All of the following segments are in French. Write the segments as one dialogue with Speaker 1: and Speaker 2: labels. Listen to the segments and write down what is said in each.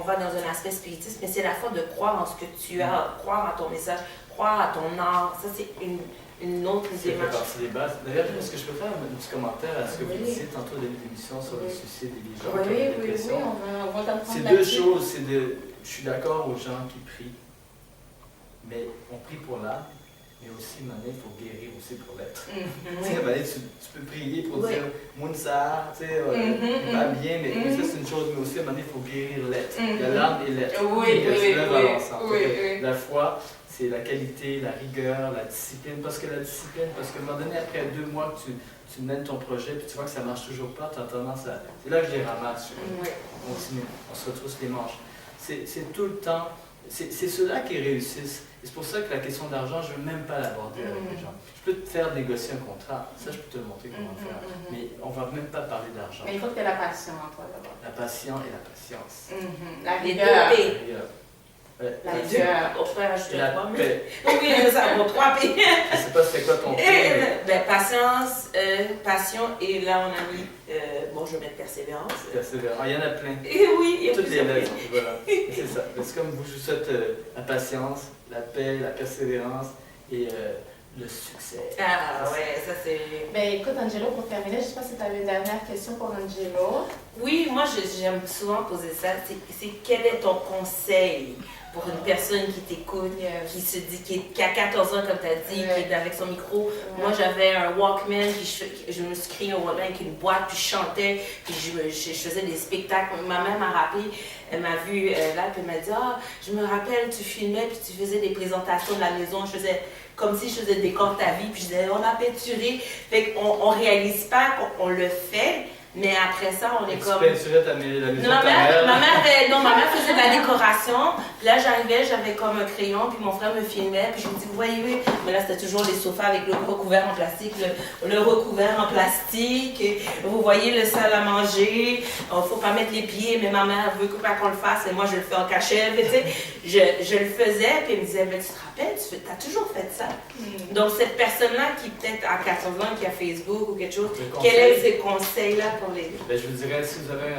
Speaker 1: on va dans un aspect spiritiste, mais c'est la foi de croire en ce que tu as, croire à ton message, croire à ton art. Ça, c'est une autre démarche.
Speaker 2: Ça fait partie des bases. D'ailleurs, est-ce que je peux faire un petit commentaire à ce que vous disiez tantôt au début de l'émission sur le suicide et les gens qui ont la dépression?
Speaker 3: On va t'apprendre.
Speaker 2: C'est deux choses. Je suis d'accord aux gens qui prient, mais on prie pour l'âme, mais aussi, maintenant, il faut guérir aussi pour l'être. Tu peux prier pour dire, Mounsa, tu sais, va bien, mais ça c'est une chose, mais aussi, maintenant, il faut guérir l'être. Il y a l'âme et l'être. La foi, c'est la qualité, la rigueur, la discipline. Parce qu'à un moment donné, après 2 mois que tu mènes ton projet, puis tu vois que ça ne marche toujours pas, tu as tendance à. C'est là que je les ramasse. On continue, on se retrousse les manches. C'est tout le temps. C'est ceux-là qui réussissent. Et c'est pour ça que la question de l'argent, je ne veux même pas l'aborder avec les gens. Je peux te faire négocier un contrat, ça je peux te montrer comment faire. Mais on ne va même pas parler d'argent.
Speaker 3: Mais il faut que tu aies la passion en toi d'abord.
Speaker 2: La patience et la patience.
Speaker 3: La rigueur.
Speaker 2: La
Speaker 3: rigueur.
Speaker 1: On peut rajouter
Speaker 2: la
Speaker 1: 3
Speaker 2: paix.
Speaker 1: Oui, ça vaut 3 P.
Speaker 2: Je ne sais pas c'était quoi ton P.
Speaker 1: Patience, passion, et là on a mis, bon je vais mettre persévérance.
Speaker 2: Persévérance, il y en a plein.
Speaker 1: Et oui, il y a
Speaker 2: toutes les
Speaker 1: lettres.
Speaker 2: lettres. Voilà, c'est ça. C'est comme vous, je vous souhaite la patience, la paix, la persévérance et le succès.
Speaker 1: Ah ouais, ça c'est...
Speaker 3: Ben écoute Angelo, pour terminer, je ne sais pas si tu avais une dernière question pour Angelo.
Speaker 1: Oui, moi j'aime souvent poser ça, c'est quel est ton conseil pour une personne qui t'écoute, qui se dit, qui a 14 ans comme tu as dit, qui est avec son micro. Moi j'avais un Walkman, puis je me suis créé un Walkman avec une boîte, puis je chantais, puis je faisais des spectacles. Ma mère m'a rappelé, elle m'a vu là, puis elle m'a dit, ah, je me rappelle, tu filmais, puis tu faisais des présentations de la maison, je faisais comme si je faisais le décor de ta vie, puis je disais, on a peinturé. Fait qu'on ne réalise pas qu'on le fait, mais après ça, on est comme...
Speaker 2: Tu peinturais la maison de ta
Speaker 1: mère?
Speaker 2: mère?
Speaker 1: Ma mère faisait de la décoration, puis là j'arrivais, j'avais comme un crayon, puis mon frère me filmait, puis je me dis, vous voyez, oui, mais là c'était toujours les sofas avec le recouvert en plastique, le recouvert en plastique, et vous voyez le salle à manger, il ne faut pas mettre les pieds, mais ma mère veut pas qu'on le fasse, et moi je le fais en cachette, tu sais, je le faisais, puis elle me disait, mais tu te rappelles, tu as toujours fait ça. Donc cette personne-là qui peut-être a 14 ans, qui a Facebook ou quelque chose, quels sont ces conseils-là pour les...
Speaker 2: Ben, je vous dirais, si vous avez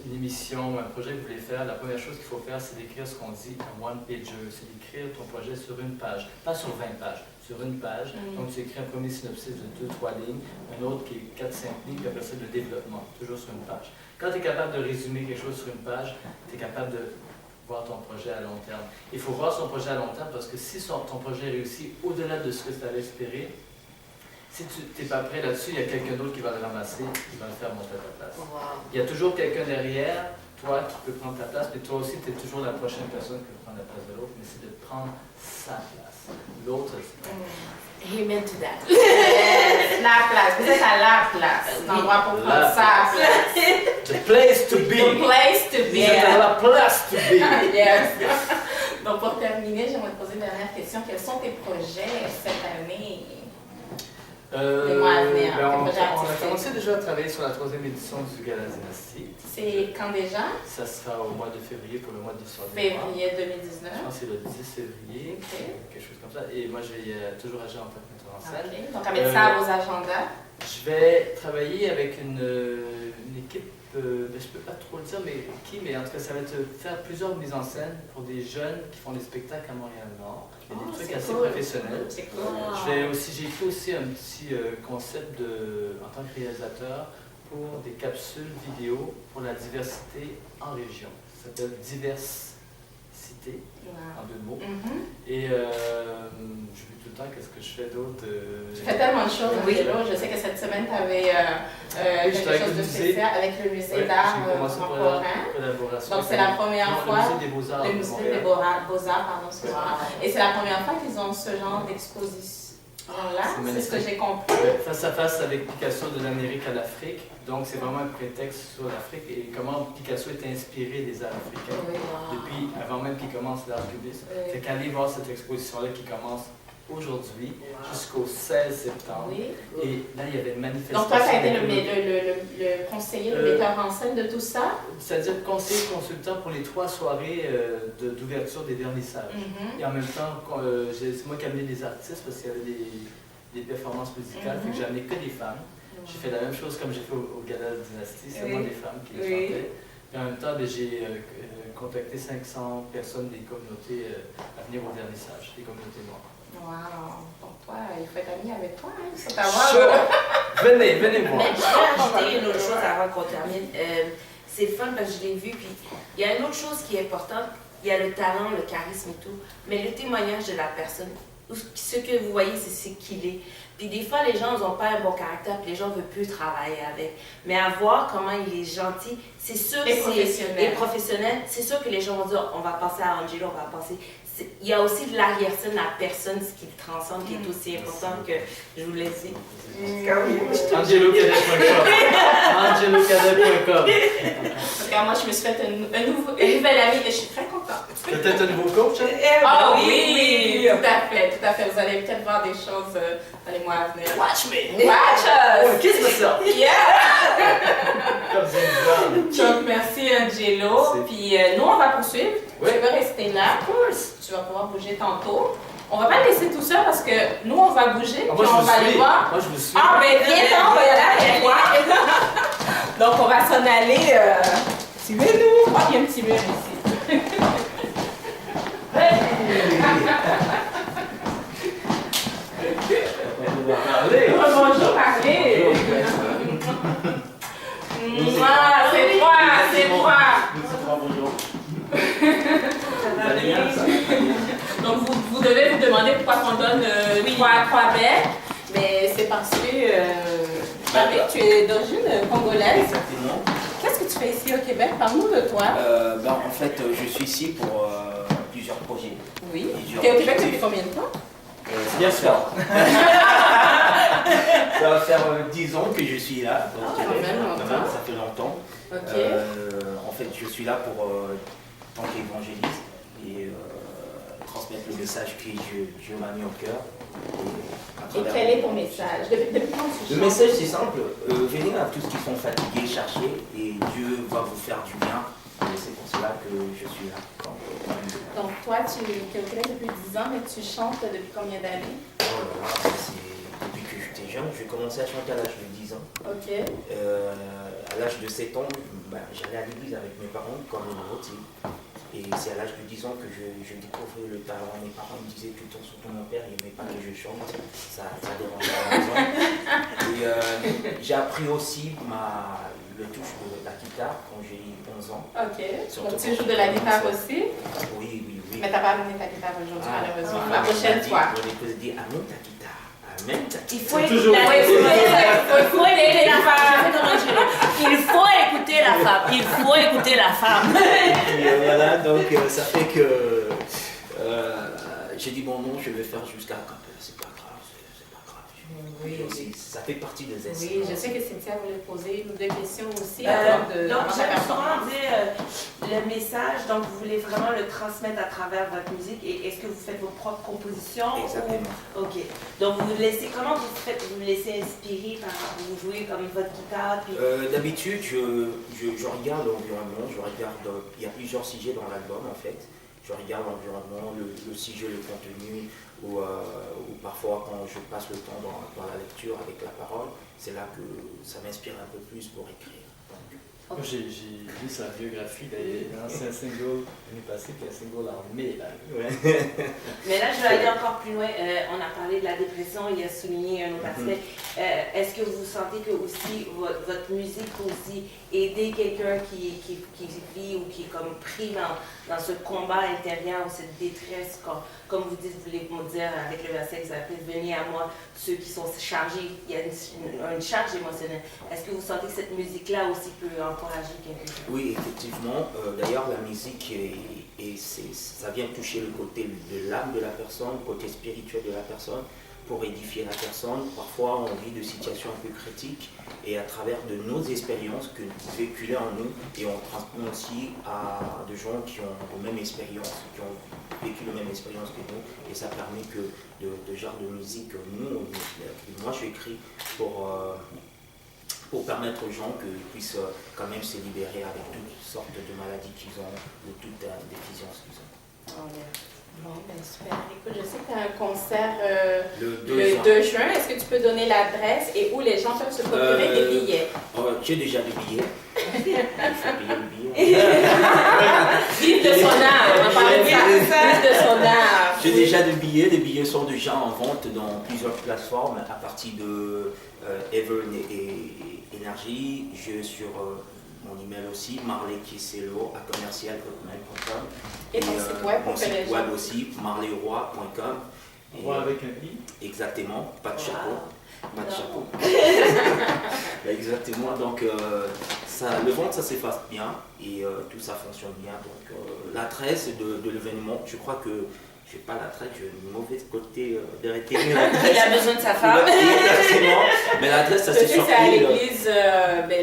Speaker 2: une émission ou un projet que vous voulez faire, la première chose qu'il faut faire, c'est d'écrire ce qu'on dit un one-pager. C'est d'écrire ton projet sur une page, pas sur 20 pages, sur une page. Donc tu écris un premier synopsis de 2-3 lignes, un autre qui est 4-5 lignes, puis après c'est le développement, toujours sur une page. Quand tu es capable de résumer quelque chose sur une page, tu es capable de voir ton projet à long terme. Il faut voir son projet à long terme parce que si ton projet réussit au-delà de ce que tu avais espéré, si tu n'es pas prêt là-dessus, il y a quelqu'un d'autre qui va le ramasser, qui va le faire monter à ta place.
Speaker 1: Wow.
Speaker 2: Il y a toujours quelqu'un derrière, toi qui peut prendre ta place, mais toi aussi, tu es toujours la prochaine personne qui peut prendre la place de l'autre, mais c'est de prendre sa place. L'autre, c'est...
Speaker 1: Amen to that.
Speaker 3: La place, vous êtes à la place, l'endroit pour prendre sa place.
Speaker 2: The place to be.
Speaker 3: The place to be.
Speaker 2: Vous êtes à la place to be.
Speaker 3: Yes. Donc pour terminer, j'aimerais te poser une dernière question. Quels sont tes projets cette année? Les mois à venir,
Speaker 2: on a commencé déjà à travailler sur la 3e édition du Gala Dynastie.
Speaker 3: C'est quand déjà?
Speaker 2: Ça sera au mois de février pour le mois de l'histoire.
Speaker 3: Février 2019.
Speaker 2: Je pense que c'est le 10 février, quelque chose comme ça. Et moi, je vais toujours agir en tant que metteur en scène.
Speaker 3: Donc, avec ça à vos agendas?
Speaker 2: Je vais travailler avec une équipe, je ne peux pas trop le dire, mais en tout cas, ça va être faire plusieurs mises en scène pour des jeunes qui font des spectacles à Montréal-Nord. Il y a des trucs assez professionnels.
Speaker 3: C'est cool.
Speaker 2: J'ai écrit aussi un petit concept en tant que réalisateur pour des capsules vidéo pour la diversité en région. Ça s'appelle Diversité, en 2 mots. Et je dis tout le temps, qu'est-ce que je fais d'autre?
Speaker 3: Tu fais tellement de choses, Angelo. Je sais que cette semaine, tu avais quelque chose de spécial avec le musée d'art contemporain. Donc, c'est la première fois.
Speaker 2: Le musée des Beaux-Arts.
Speaker 3: Le musée des Beaux-Arts, pardon, excuse-moi. Et c'est la première fois qu'ils ont ce genre d'exposition. Là, c'est ce que j'ai compris.
Speaker 2: Face à face avec Picasso de l'Amérique à l'Afrique. Donc, c'est vraiment un prétexte sur l'Afrique et comment Picasso est inspiré des arts africains. Depuis, avant même qu'il commence l'art cubiste. Fait qu'aller voir cette exposition-là qui commence aujourd'hui jusqu'au 16 septembre. Et là, il y avait une manifestation.
Speaker 3: Donc, toi, tu as été le conseiller, le metteur en scène de tout ça?
Speaker 2: C'est-à-dire conseiller consultant pour les 3 soirées d'ouverture des vernissages. Et en même temps, c'est moi qui ai amené les artistes parce qu'il y avait des performances musicales, fait que j'ai amené que des femmes. J'ai fait la même chose comme j'ai fait au Gala de Dynastie, c'est moi des femmes qui les chantaient. Et en même temps, j'ai contacté 500 personnes des communautés à venir au vernissage, des communautés noires.
Speaker 3: Wow! Donc toi, il faut être ami avec toi, hein, faut
Speaker 2: venez voir.
Speaker 1: Mais je vais ajouter une autre chose avant qu'on termine. C'est fun parce que je l'ai vu, puis il y a une autre chose qui est importante, il y a le talent, le charisme et tout, mais le témoignage de la personne, ce que vous voyez, c'est qui il est. Puis des fois, les gens n'ont pas un bon caractère, puis les gens ne veulent plus travailler avec. Mais à voir comment il est gentil, c'est sûr que c'est professionnel. C'est sûr que les gens vont dire, on va passer à Angelo, on va passer. Il y a aussi de l'arrière-scène, la personne, ce qui le transcende, qui est aussi important que je vous laisse dire.
Speaker 2: AngeloCadet.com. AngeloCadet.com.
Speaker 3: Regarde, moi, je me suis fait un nouvel ami et je suis très contente.
Speaker 2: Peut-être un nouveau coach? Hein?
Speaker 3: Ah oui, tout à fait. Vous allez peut-être voir des choses dans les mois à venir.
Speaker 2: Watch me!
Speaker 3: Watch us!
Speaker 2: Oh, kiss myself!
Speaker 3: Yeah!
Speaker 2: Comme James Brown.
Speaker 3: Donc, merci Angelo. Puis nous, on va poursuivre.
Speaker 2: Oui.
Speaker 3: Tu veux rester là.
Speaker 2: Of course.
Speaker 3: Tu vas pouvoir bouger tantôt. On va pas laisser tout ça parce que nous, on va bouger.
Speaker 2: Ah,
Speaker 3: puis on va aller voir.
Speaker 2: Moi, je vous suis.
Speaker 3: Ah, ben viens, on va y aller avec moi. Donc, on va s'en aller. Suivez-nous. Ah, il y a un petit mur ici. Bonjour, parlez. C'est moi.
Speaker 2: Bonjour.
Speaker 3: Donc, vous devez vous demander pourquoi on donne 3 becs, mais c'est parce que tu es d'origine congolaise.
Speaker 4: Exactement.
Speaker 3: Qu'est-ce que tu fais ici au Québec? Parle-nous de toi.
Speaker 4: En fait, je suis ici pour plusieurs projets.
Speaker 3: Oui. Tu es au Québec depuis combien de temps?
Speaker 2: Bien sûr.
Speaker 4: Ça va faire 10 ans que je suis là. Donc,
Speaker 3: ça
Speaker 4: fait longtemps.
Speaker 3: Ok.
Speaker 4: En fait, je suis là pour tant qu'évangéliste et transmettre le message que Dieu m'a mis au cœur.
Speaker 3: Et quel est ton message? Depuis quand tu
Speaker 4: Le message, c'est simple. Venez à tous qui sont fatigués, chercher et Dieu va vous faire du bien. Et c'est pour cela que je suis là.
Speaker 3: Donc, toi, tu es au Québec depuis 10 ans, mais tu chantes depuis combien d'années?
Speaker 4: Oh là là, c'est depuis que j'étais jeune. J'ai commencé à chanter à l'âge de 10 ans.
Speaker 3: Ok.
Speaker 4: À l'âge de 7 ans, j'allais à l'église avec mes parents comme une routine. Et c'est à l'âge de 10 ans que je découvrais le talent. Mes parents me disaient tout le temps, surtout mon père, il n'aimait pas que je chante. Ça dérangeait à la maison. Et j'ai appris aussi le touche de la guitare quand j'ai eu 11 ans.
Speaker 3: Ok. Donc tu joues de la guitare aussi?
Speaker 4: Oui.
Speaker 3: Mais tu n'as pas amené ta guitare aujourd'hui, malheureusement.
Speaker 4: La
Speaker 3: prochaine fois.
Speaker 4: On est dit, amène ta guitare. Amène ta guitare.
Speaker 1: Il faut écouter la femme. Il faut écouter la femme. Il faut écouter la femme.
Speaker 4: Et voilà, donc ça fait que j'ai dit bon non, je vais faire jusqu'à acapella, c'est pas grave.
Speaker 3: Oui.
Speaker 4: Ça fait partie des essais.
Speaker 3: Oui, je sais que Cynthia voulait poser une ou deux questions aussi.
Speaker 1: Donc, j'aimerais vraiment dire le message, donc vous voulez vraiment le transmettre à travers votre musique et est-ce que vous faites vos propres compositions?
Speaker 4: Exactement.
Speaker 1: Ok. Donc, comment vous laissez inspirer par vous jouez comme votre guitare? Puis...
Speaker 4: D'habitude, je regarde l'environnement, il y a plusieurs sujets dans l'album en fait. Je regarde l'environnement, le sujet, le contenu, ou parfois quand je passe le temps dans la lecture avec la parole, c'est là que ça m'inspire un peu plus pour écrire.
Speaker 2: Moi, j'ai lu sa biographie, c'est un single l'année passée, puis un single en mai. Là. Ouais.
Speaker 1: Mais là, je vais aller encore plus loin. On a parlé de la dépression, il a souligné un autre aspect. Est-ce que vous sentez que aussi votre musique peut aussi aider quelqu'un qui vit ou qui est comme pris dans ce combat intérieur ou cette détresse, comme vous dites, vous voulez me dire avec le verset que vous appelez « Venez à moi, ceux qui sont chargés », il y a une charge émotionnelle. Est-ce que vous sentez que cette musique-là aussi peut encourager quelqu'un?
Speaker 4: Oui, effectivement. D'ailleurs, la musique, ça vient toucher le côté de l'âme de la personne, le côté spirituel de la personne, pour édifier la personne. Parfois, on vit de situations un peu critiques et à travers de nos expériences que nous véhiculons en nous et on transmet aussi à des gens qui ont la même expérience, qui ont vécu la même expérience que nous et ça permet que de genre de musique, moi je écris pour permettre aux gens qu'ils puissent quand même se libérer avec toutes sortes de maladies qu'ils ont ou toutes déficiences qu'ils ont.
Speaker 3: Bon, ben super. Écoute, je sais que tu as un concert
Speaker 4: le
Speaker 3: 2 juin. Est-ce que tu peux donner l'adresse et où les gens peuvent se procurer des billets?
Speaker 4: J'ai déjà des billets. Il faut payer le billet. J'ai déjà des billets. Les billets sont déjà en vente dans plusieurs plateformes à partir de Ever Energy. Je sur mon email aussi, marleykiselo@commercial.com.
Speaker 3: Et ton site web
Speaker 4: mon site web aussi, marleyroy.com.
Speaker 2: Roi avec un i.
Speaker 4: Exactement, pas de chapeau. Pas de chapeau. Exactement, donc le vente ça s'efface bien et tout ça fonctionne bien. Donc l'adresse de l'événement, je crois que je n'ai pas l'adresse, j'ai une mauvaise côté de retenir l'adresse.
Speaker 1: Il a besoin de sa femme.
Speaker 4: Exactement, mais l'adresse ça c'est sur
Speaker 3: c'est à l'église,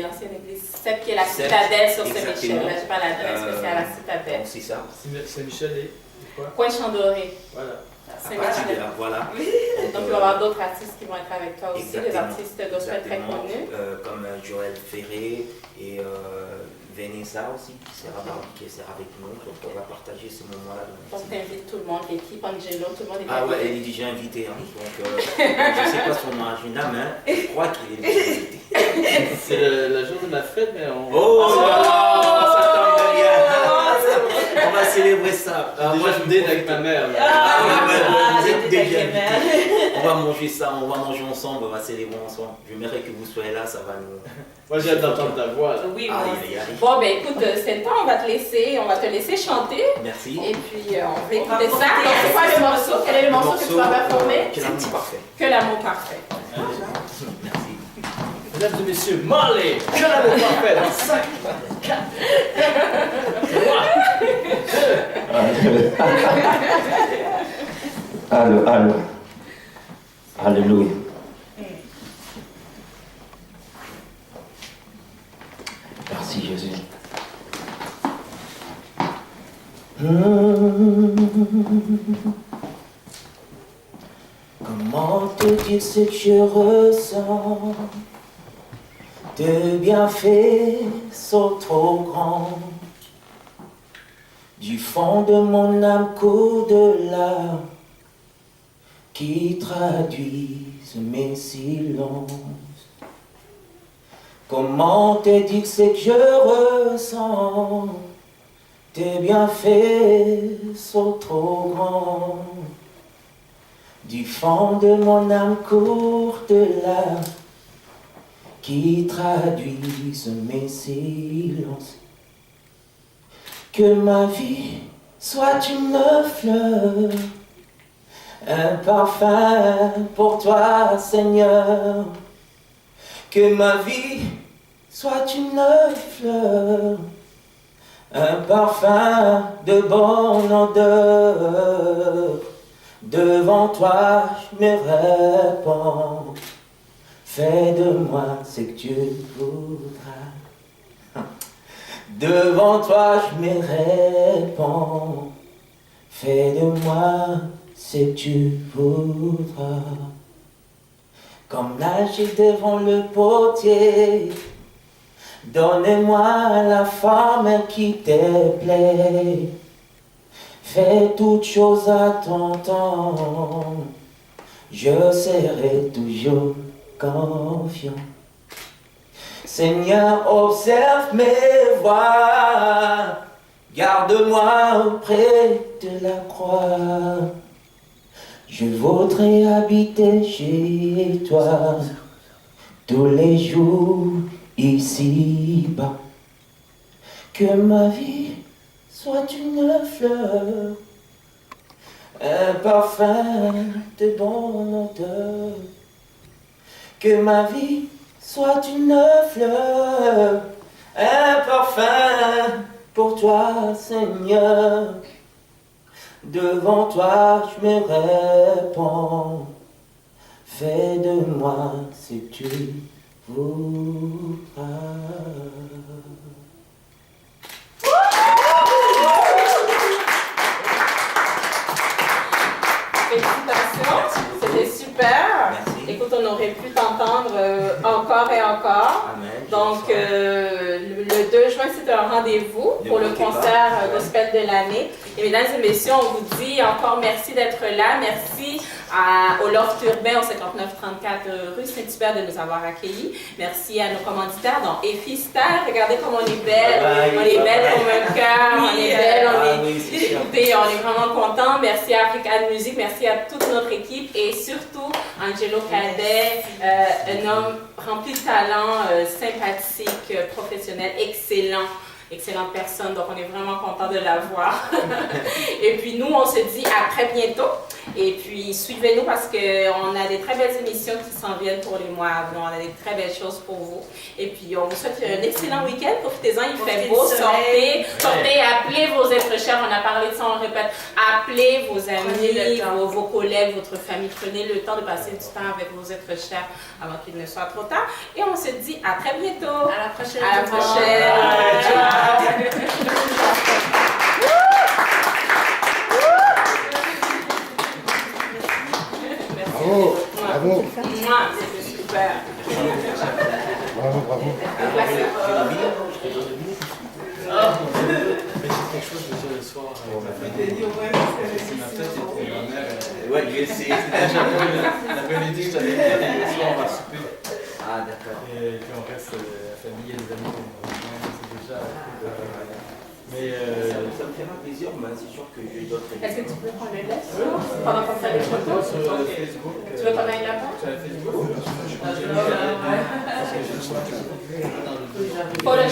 Speaker 3: l'ancienne église 7 qui est la citadelle sur Saint-Michel. Je n'ai pas l'adresse, mais c'est à la citadelle.
Speaker 4: C'est ça.
Speaker 2: Saint-Michel et quoi?
Speaker 3: Coin Chandoré.
Speaker 2: Voilà.
Speaker 3: Saint-Michel.
Speaker 4: Voilà.
Speaker 3: Donc il va y avoir d'autres artistes qui vont être avec toi aussi, des artistes gospel très connus.
Speaker 4: Comme Joël Ferré et Vanessa aussi, qui sera avec nous. Donc on va partager ce moment-là.
Speaker 3: Donc tu invites tout le monde, l'équipe, Angelo, tout le monde est
Speaker 4: invité. Ah ouais, elle est déjà invitée. Hein. Donc je ne sais pas son agenda, mais je crois qu'il est déjà invité.
Speaker 2: C'est le jour de ma fête, mais on...
Speaker 4: On va célébrer ça.
Speaker 2: Moi, je dîne avec ma mère.
Speaker 4: On va manger ça, on va manger ensemble, on va célébrer ensemble. J'aimerais que vous soyez là, ça va nous...
Speaker 2: Moi, j'ai hâte d'entendre ta voix.
Speaker 1: Oui,
Speaker 3: bon, ben écoute, c'est le temps, on va te laisser chanter.
Speaker 4: Merci.
Speaker 3: Et puis, on va écouter ça. C'est quoi le morceau? Quel est le morceau que tu vas performer?
Speaker 4: Que l'amour parfait.
Speaker 3: Que l'amour parfait.
Speaker 4: Merci.
Speaker 2: Mesdames et messieurs, Marley, que l'amour parfait dans 5, 4, 3, 2.
Speaker 5: Allô. Alléluia. Merci Jésus. Comment te dire ce que je ressens? Tes bienfaits sont trop grands. Du fond de mon âme coule de larmes qui traduisent mes silences. Comment te dire ce que je ressens? Tes bienfaits sont trop grands. Du fond de mon âme coule de larmes qui traduisent mes silences. Que ma vie soit une fleur, un parfum pour toi, Seigneur. Que ma vie soit une fleur, un parfum de bonne odeur. Devant toi, je me répands. Fais de moi ce que tu voudras. Devant toi, je me répands. Fais de moi ce que tu voudras. Comme nager devant le potier, donne-moi la forme qui te plaît. Fais toutes choses à ton temps. Je serai toujours confiant. Seigneur, observe mes voies, garde-moi auprès de la croix. Je voudrais habiter chez toi tous les jours ici-bas. Que ma vie soit une fleur, un parfum de bonne odeur. Que ma vie soit une fleur, un parfum pour toi, Seigneur. Devant toi, je me répands. Fais de moi ce que tu voudras.
Speaker 3: Félicitations, c'était super.
Speaker 4: Merci.
Speaker 3: Écoute, on aurait pu t'entendre encore et encore.
Speaker 4: Amen.
Speaker 3: Donc, le 2 juin, c'est un rendez-vous pour le concert gospel de l'année. Et mesdames et messieurs, on vous dit encore merci d'être là. Merci au Loft Urbain au 5934 rue Saint-Hubert de nous avoir accueillis. Merci à nos commanditaires, dont Effie Star. Regardez comme on est belle. On est belle comme un cœur. On est belle. écoutez, on est vraiment contents. Merci à African Music, merci à toute notre équipe et surtout Angelo Cadet, un homme rempli de talent, sympathique, professionnel, excellente personne. Donc, on est vraiment content de la voir. Et puis, nous, on se dit à très bientôt. Et puis, suivez-nous parce qu'on a des très belles émissions qui s'en viennent pour les mois à venir. On a des très belles choses pour vous. Et puis, on vous souhaite un excellent week-end. Profitez-en, il fait beau. Sortez, appelez vos êtres chers. On a parlé de ça, on répète. Appelez vos amis, vos collègues, votre famille. Prenez le temps de passer du temps avec vos êtres chers avant qu'il ne soit trop tard. Et on se dit à très bientôt.
Speaker 1: À la prochaine.
Speaker 3: À la prochaine.
Speaker 6: Bravo, bravo.
Speaker 3: C'était super.
Speaker 6: Bravo, bravo.
Speaker 2: Mais c'est quelque chose déjà le soir. C'est ma fête et ma mère.
Speaker 4: Ouais, lui aussi.
Speaker 2: L'après-midi, je t'avais dit, le soir, on va souper.
Speaker 4: Ah, d'accord.
Speaker 2: Et puis on reste la famille et les amis. C'est déjà cool. Mais
Speaker 4: Ça me fera plaisir, mais c'est sûr que j'ai d'autres
Speaker 3: Est-ce que tu peux prendre le laisse
Speaker 2: oui.
Speaker 3: pendant qu'on fait les photos?
Speaker 2: sur Facebook.
Speaker 3: Tu veux qu'on aille là-bas?
Speaker 2: Sur Facebook.
Speaker 3: Faut le